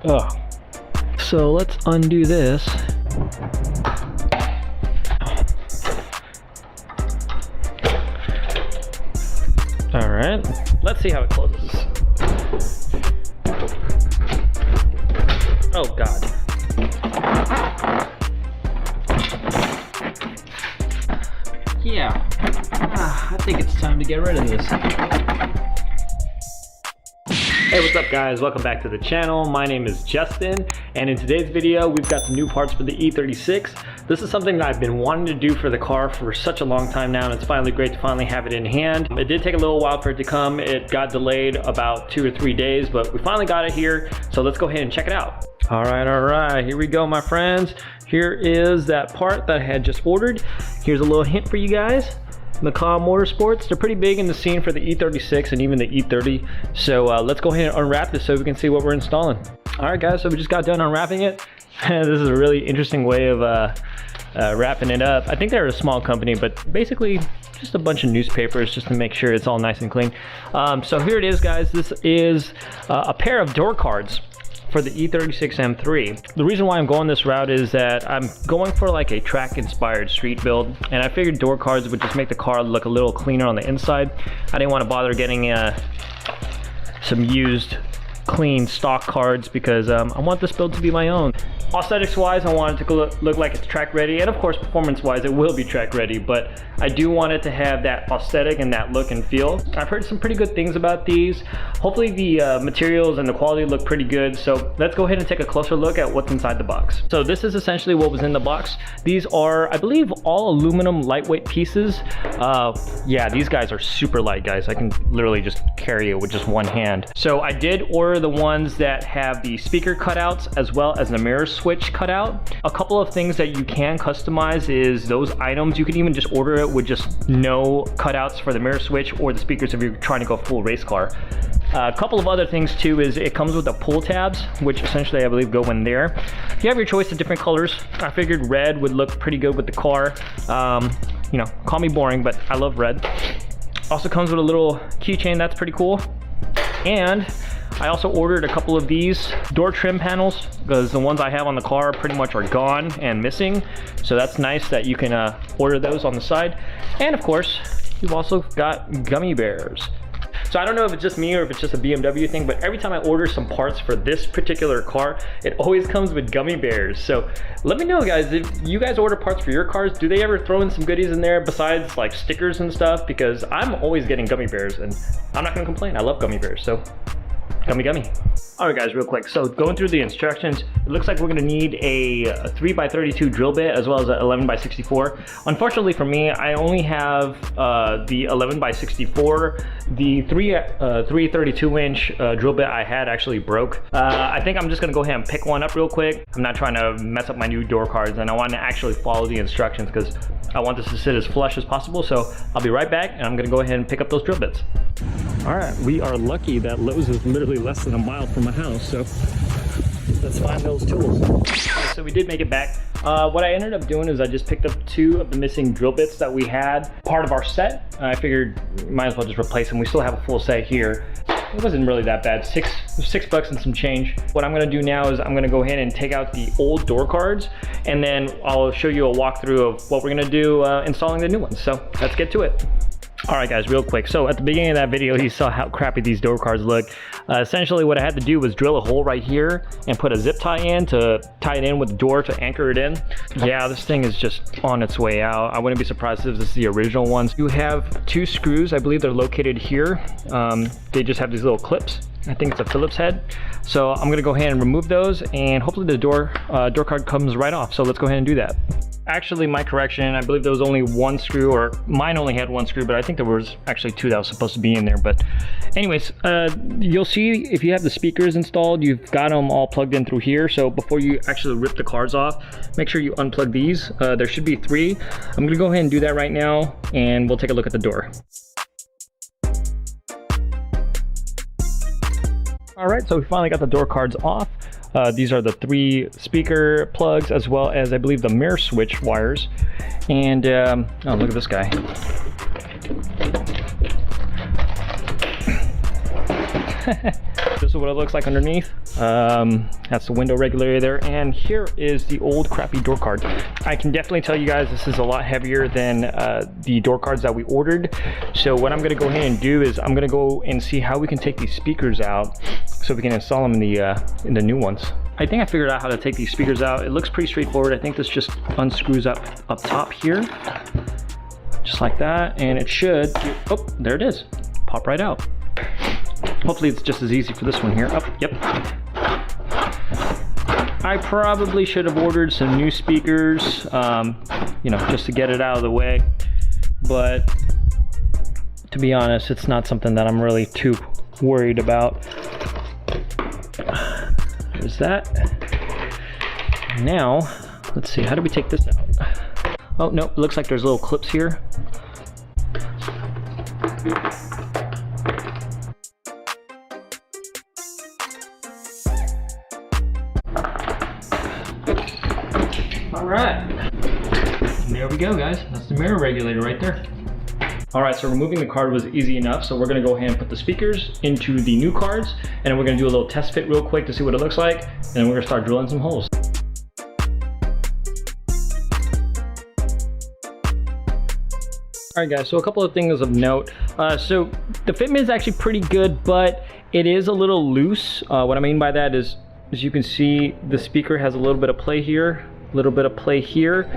Oh. So let's undo this. All right, let's see how it closes. Oh God. Yeah, I think it's time to get rid of this. Hey, what's up guys? Welcome back to the channel. My name is Justin, and in today's video, we've got some new parts for the E36. This is something that I've been wanting to do for the car for such a long time now, and it's finally great to finally have it in hand. It did take a little while for it to come. It got delayed about 2 or 3 days, but we finally got it here, so let's go ahead and check it out. All right, here we go, my friends. Here is that part that I had just ordered. Here's a little hint for you guys. MKAH Motorsports, they're pretty big in the scene for the E36 and even the E30. So let's go ahead and unwrap this so we can see what we're installing. All right guys, so we just got done unwrapping it. This is a really interesting way of wrapping it up. I think they're a small company, but basically just a bunch of newspapers just to make sure it's all nice and clean. So here it is guys, this is a pair of door cards for the E36 M3. The reason why I'm going this route is that I'm going for like a track inspired street build, and I figured door cards would just make the car look a little cleaner on the inside. I didn't want to bother getting some used clean stock cards because I want this build to be my own. Aesthetics wise, I want it to look like it's track ready, and of course performance wise it will be track ready, but I do want it to have that aesthetic and that look and feel. I've heard some pretty good things about these. Hopefully the materials and the quality look pretty good, so let's go ahead and take a closer look at what's inside the box. So this is essentially what was in the box. These are, I believe, all aluminum lightweight pieces. Yeah, these guys are super light, guys. I can literally just carry it with just one hand. So I did order the ones that have the speaker cutouts as well as the mirror switch cutout. A couple of things that you can customize is those items. You can even just order it with just no cutouts for the mirror switch or the speakers if you're trying to go full race car. A couple of other things too is it comes with the pull tabs, which essentially I believe go in there. You have your choice of different colors. I figured red would look pretty good with the car. You know, call me boring, but I love red. Also comes with a little keychain, that's pretty cool. And I also ordered a couple of these door trim panels because the ones I have on the car pretty much are gone and missing. So that's nice that you can order those on the side. And of course, you've also got gummy bears. So I don't know if it's just me or if it's just a BMW thing, but every time I order some parts for this particular car, it always comes with gummy bears. So let me know guys, if you guys order parts for your cars, do they ever throw in some goodies in there besides like stickers and stuff? Because I'm always getting gummy bears and I'm not gonna complain, I love gummy bears, so gummy gummy. All right guys, real quick, so going through the instructions, it looks like we're gonna need a 3x32 drill bit as well as an 11x64. Unfortunately for me, I only have the 11x64. The 332 inch drill bit I had actually broke. I think I'm just gonna go ahead and pick one up real quick. I'm not trying to mess up my new door cards, and I want to actually follow the instructions because I want this to sit as flush as possible. So I'll be right back and I'm gonna go ahead and pick up those drill bits. All right, we are lucky that Lowe's is literally less than a mile from my house, so let's find those tools. Right, so we did make it back. What I ended up doing is I just picked up 2 of the missing drill bits that we had part of our set. I figured might as well just replace them. We still have a full set here. It wasn't really that bad, six bucks and some change. What I'm gonna do now is I'm gonna go ahead and take out the old door cards, and then I'll show you a walkthrough of what we're gonna do installing the new ones. So let's get to it. All right guys, real quick. So at the beginning of that video, you saw how crappy these door cards look. Essentially what I had to do was drill a hole right here and put a zip tie in to tie it in with the door to anchor it in. Yeah, this thing is just on its way out. I wouldn't be surprised if this is the original ones. You have 2 screws, I believe they're located here. They just have these little clips. I think it's a Phillips head. So I'm gonna go ahead and remove those, and hopefully the door card comes right off. So let's go ahead and do that. Actually, my correction, I believe there was only 1 screw, or mine only had 1 screw, but I think there was actually 2 that was supposed to be in there. But anyways, you'll see if you have the speakers installed, you've got them all plugged in through here. So before you actually rip the cards off, make sure you unplug these. There should be 3. I'm gonna go ahead and do that right now, and we'll take a look at the door. All right, so we finally got the door cards off. These are the 3 speaker plugs as well as I believe the mirror switch wires. And oh, look at this guy. This is what it looks like underneath. That's the window regulator there, and here is the old crappy door card. I can definitely tell you guys this is a lot heavier than the door cards that we ordered. So what I'm gonna go ahead and do is I'm gonna go and see how we can take these speakers out so we can install them in the new ones. I think I figured out how to take these speakers out. It looks pretty straightforward. I think this just unscrews up top here, just like that, and it should, oh, there it is, pop right out. Hopefully it's just as easy for this one here. Oh, yep. I probably should have ordered some new speakers, you know, just to get it out of the way. But to be honest, it's not something that I'm really too worried about. There's that. Now, let's see, how do we take this out? Oh, no, it looks like there's little clips here. All right, there we go, guys. That's the mirror regulator right there. All right, so removing the card was easy enough, so we're gonna go ahead and put the speakers into the new cards, and then we're gonna do a little test fit real quick to see what it looks like, and then we're gonna start drilling some holes. All right, guys, so a couple of things of note. So the fitment is actually pretty good, but it is a little loose. What I mean by that is, as you can see, the speaker has a little bit of play here, a little bit of play here.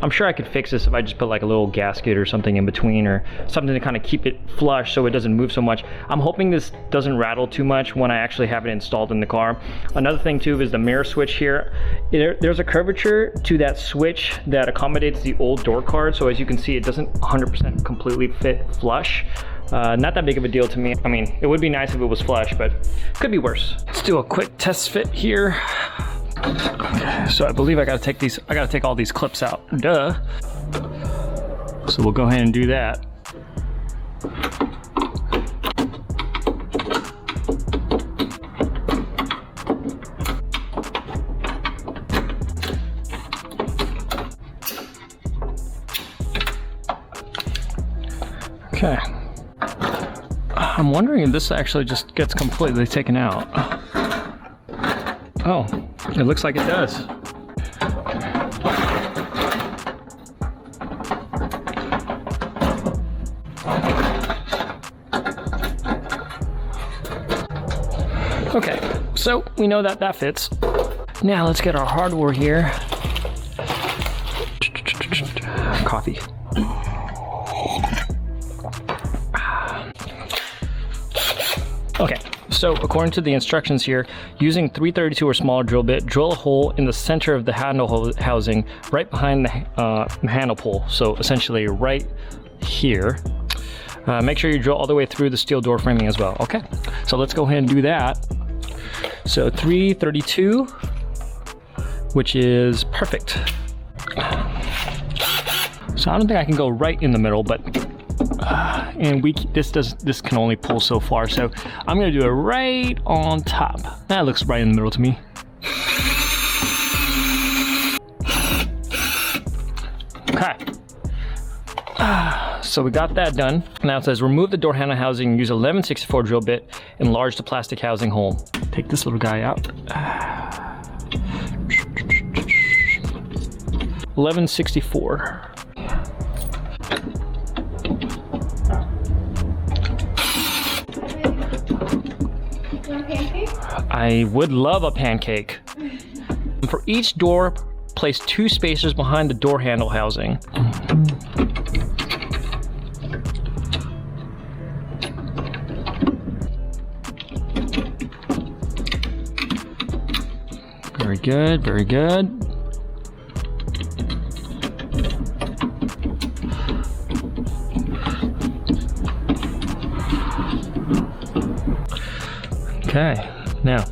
I'm sure I could fix this if I just put like a little gasket or something in between, or something to kind of keep it flush so it doesn't move so much. I'm hoping this doesn't rattle too much when I actually have it installed in the car. Another thing too is the mirror switch here. There's a curvature to that switch that accommodates the old door card, so as you can see, it doesn't 100% completely fit flush. Not that big of a deal to me. I mean, it would be nice if it was flush, but could be worse. Let's do a quick test fit here. Okay, so I believe I gotta take all these clips out. Duh. So we'll go ahead and do that. Okay. I'm wondering if this actually just gets completely taken out. Oh, it looks like it does. Okay, so we know that that fits. Now let's get our hardware here. Coffee. Okay, so according to the instructions here, using 332 or smaller drill bit, drill a hole in the center of the handle housing right behind the handle pull. So essentially right here. Make sure you drill all the way through the steel door framing as well. Okay, so let's go ahead and do that. So 332, which is perfect. So I don't think I can go right in the middle, but and this can only pull so far, so I'm gonna do it right on top. That looks right in the middle to me. Okay. So we got that done. Now it says remove the door handle housing, use 1164 drill bit, enlarge the plastic housing hole. Take this little guy out. 1164. I would love a pancake. For each door, place 2 spacers behind the door handle housing. Very good, very good. Okay, now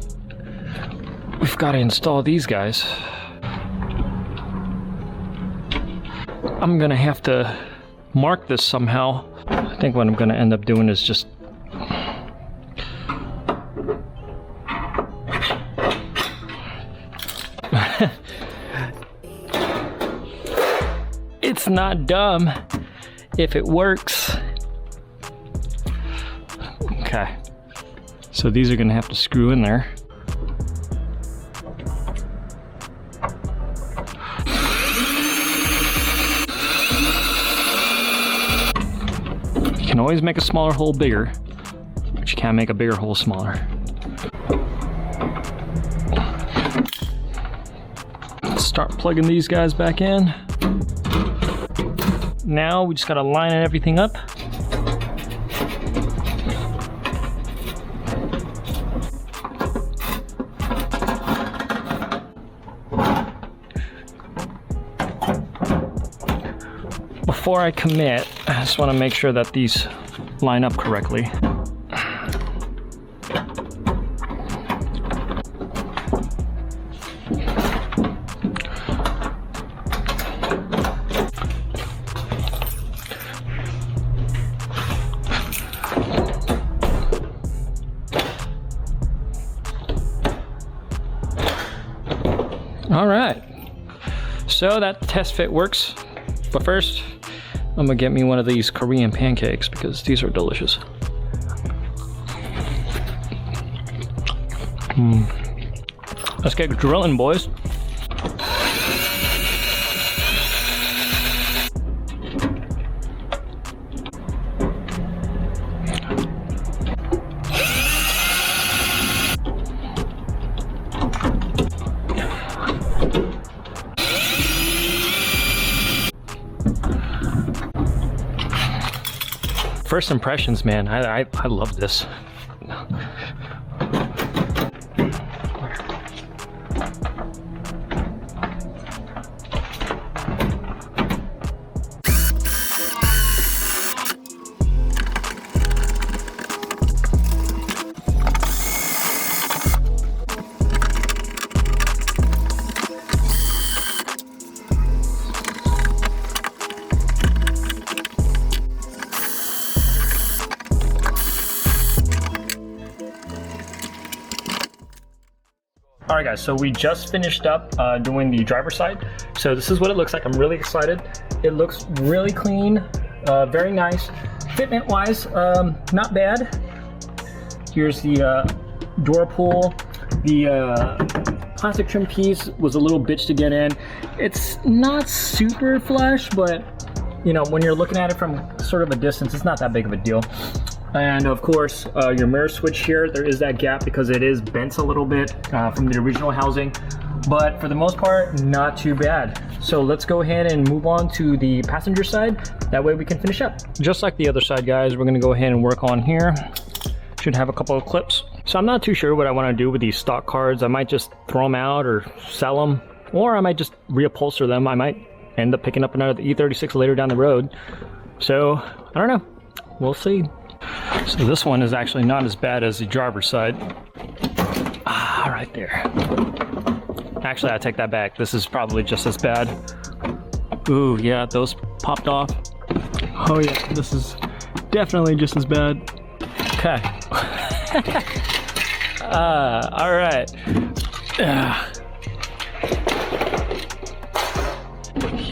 we've got to install these guys. I'm gonna have to mark this somehow. I think what I'm gonna end up doing is just it's not dumb if it works. Okay. So these are gonna have to screw in there. You can always make a smaller hole bigger, but you can't make a bigger hole smaller. Let's start plugging these guys back in. Now we just gotta line everything up. Before I commit, I just want to make sure that these line up correctly. All right, so that test fit works, but first I'm gonna get me one of these Korean pancakes because these are delicious. Let's get drilling, boys. First impressions, man, I love this. All right guys, so we just finished up doing the driver's side. So this is what it looks like. I'm really excited. It looks really clean, very nice. Fitment wise, not bad. Here's the door pull. The plastic trim piece was a little bitch to get in. It's not super flush, but you know, when you're looking at it from sort of a distance, it's not that big of a deal. And of course, your mirror switch here, there is that gap because it is bent a little bit from the original housing, but for the most part, not too bad. So let's go ahead and move on to the passenger side. That way we can finish up. Just like the other side, guys, we're gonna go ahead and work on here. Should have a couple of clips. So I'm not too sure what I wanna do with these stock cards. I might just throw them out or sell them, or I might just reupholster them. I might end up picking up another E36 later down the road. So I don't know, we'll see. So this one is actually not as bad as the driver's side. Ah, right there. Actually, I take that back. This is probably just as bad. Ooh, yeah, those popped off. Oh yeah, this is definitely just as bad. Okay. All right.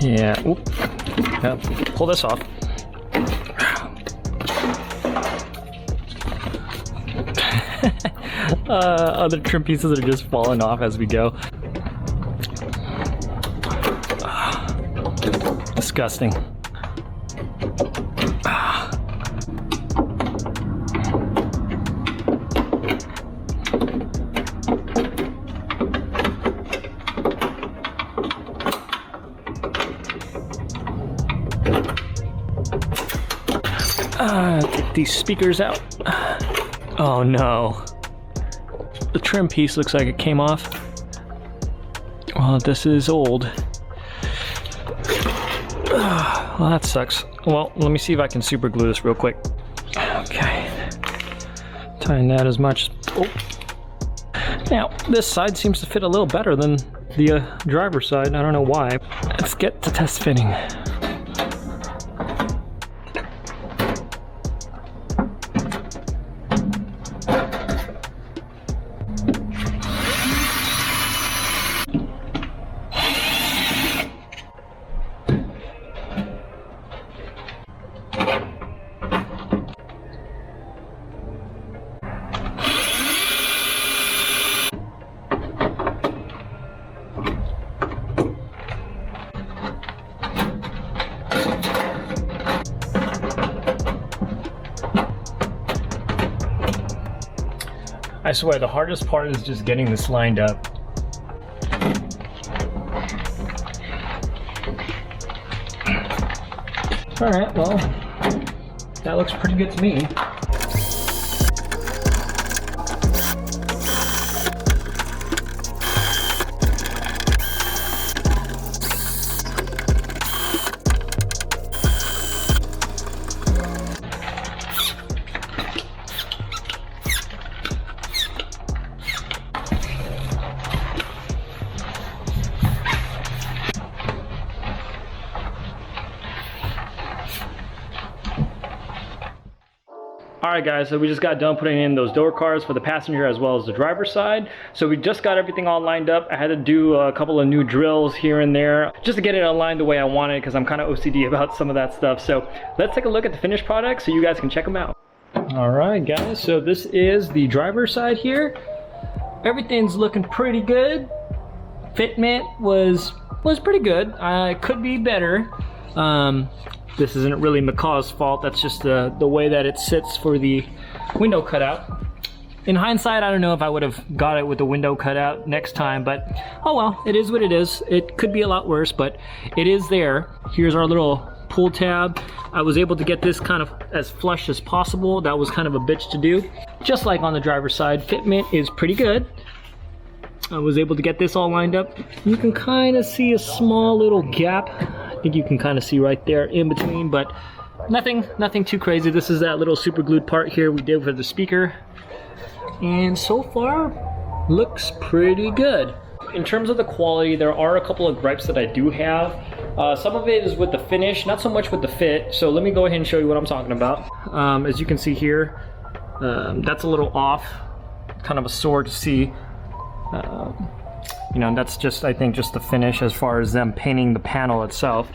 Yeah, oop. Yeah, pull this off. Other trim pieces are just falling off as we go. Disgusting. Take these speakers out. Oh no. The trim piece looks like it came off. Well, this is old. Well, that sucks. Well, let me see if I can super glue this real quick. Okay. Tying that as much. Oh. Now, this side seems to fit a little better than the driver's side. I don't know why. Let's get to test fitting. I swear the hardest part is just getting this lined up. Alright, well, that looks pretty good to me. Alright guys, so we just got done putting in those door cards for the passenger as well as the driver's side. So we just got everything all lined up. I had to do a couple of new drills here and there just to get it aligned the way I wanted, because I'm kind of OCD about some of that stuff. So let's take a look at the finished product so you guys can check them out. Alright guys, so this is the driver's side here. Everything's looking pretty good. Fitment was pretty good. It could be better. This isn't really MKAH's fault, that's just the way that it sits for the window cutout. In hindsight, I don't know if I would have got it with the window cutout next time, but oh well, it is what it is. It could be a lot worse, but it is there. Here's our little pull tab. I was able to get this kind of as flush as possible. That was kind of a bitch to do. Just like on the driver's side, fitment is pretty good. I was able to get this all lined up. You can kind of see a small little gap. I think you can kind of see right there in between, but nothing too crazy. This is that little super glued part here we did for the speaker. And so far, looks pretty good. In terms of the quality, there are a couple of gripes that I do have. Some of it is with the finish, not so much with the fit. So let me go ahead and show you what I'm talking about. As you can see here, that's a little off, kind of a sore to see. You know, that's just, I think, just the finish as far as them painting the panel itself.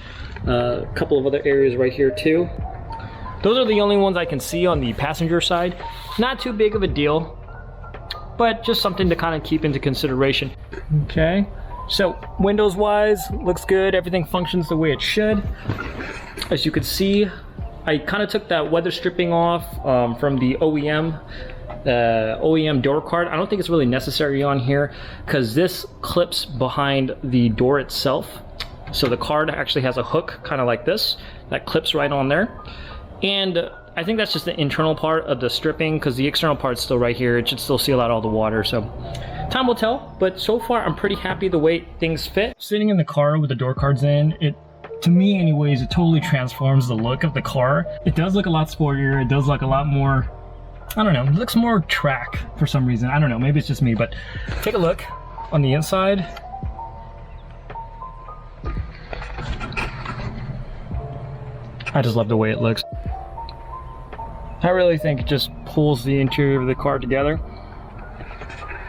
A couple of other areas right here too. Those are the only ones I can see on the passenger side. Not too big of a deal, but just something to kind of keep into consideration. Okay, so windows wise, looks good. Everything functions the way it should. As you can see, I kind of took that weather stripping off from the OEM door card. I don't think it's really necessary on here because this clips behind the door itself. So the card actually has a hook kind of like this that clips right on there. And I think that's just the internal part of the stripping, because the external part's still right here. It should still seal out all the water, so time will tell. But so far I'm pretty happy the way things fit. Sitting in the car with the door cards in, to me anyways, it totally transforms the look of the car. It does look a lot sportier. It does look a lot more, I don't know, it looks more track for some reason. I don't know, maybe it's just me, but take a look on the inside. I just love the way it looks. I really think it just pulls the interior of the car together.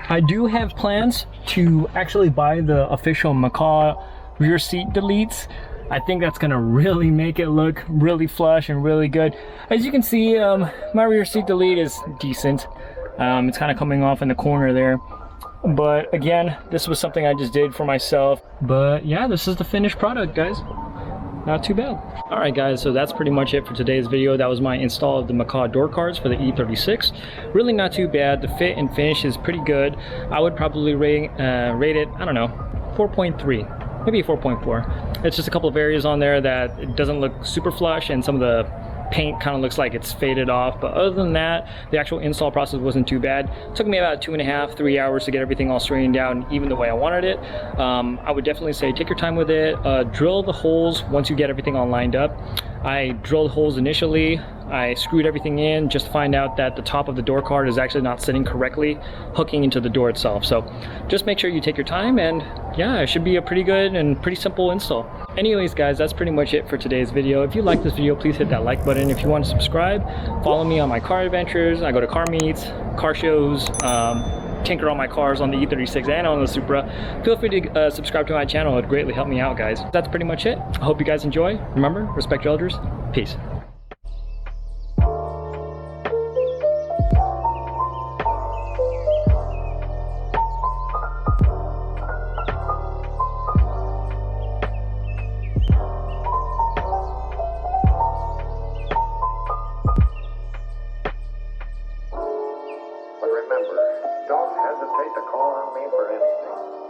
I do have plans to actually buy the official MKAH rear seat deletes. I think that's gonna really make it look really flush and really good. As you can see, my rear seat delete is decent. It's kind of coming off in the corner there. But again, this was something I just did for myself. But yeah, this is the finished product, guys. Not too bad. All right, guys, so that's pretty much it for today's video. That was my install of the MKAH door cards for the E36. Really not too bad. The fit and finish is pretty good. I would probably rate it, I don't know, 4.3. Maybe 4.4. It's just a couple of areas on there that it doesn't look super flush, and some of the paint kind of looks like it's faded off. But other than that, the actual install process wasn't too bad. It took me about 2.5 to 3 hours to get everything all straightened out and even the way I wanted it. I would definitely say take your time with it. Drill the holes once you get everything all lined up. I drilled holes initially. I screwed everything in just to find out that the top of the door card is actually not sitting correctly, hooking into the door itself. So just make sure you take your time, and yeah, it should be a pretty good and pretty simple install. Anyways, guys, that's pretty much it for today's video. If you like this video, please hit that like button. If you want to subscribe, follow me on my car adventures. I go to car meets, car shows, tinker on my cars on the E36 and on the Supra. Feel free to subscribe to my channel. It would greatly help me out, guys. That's pretty much it. I hope you guys enjoy. Remember, respect your elders. Peace. But remember, call me for anything.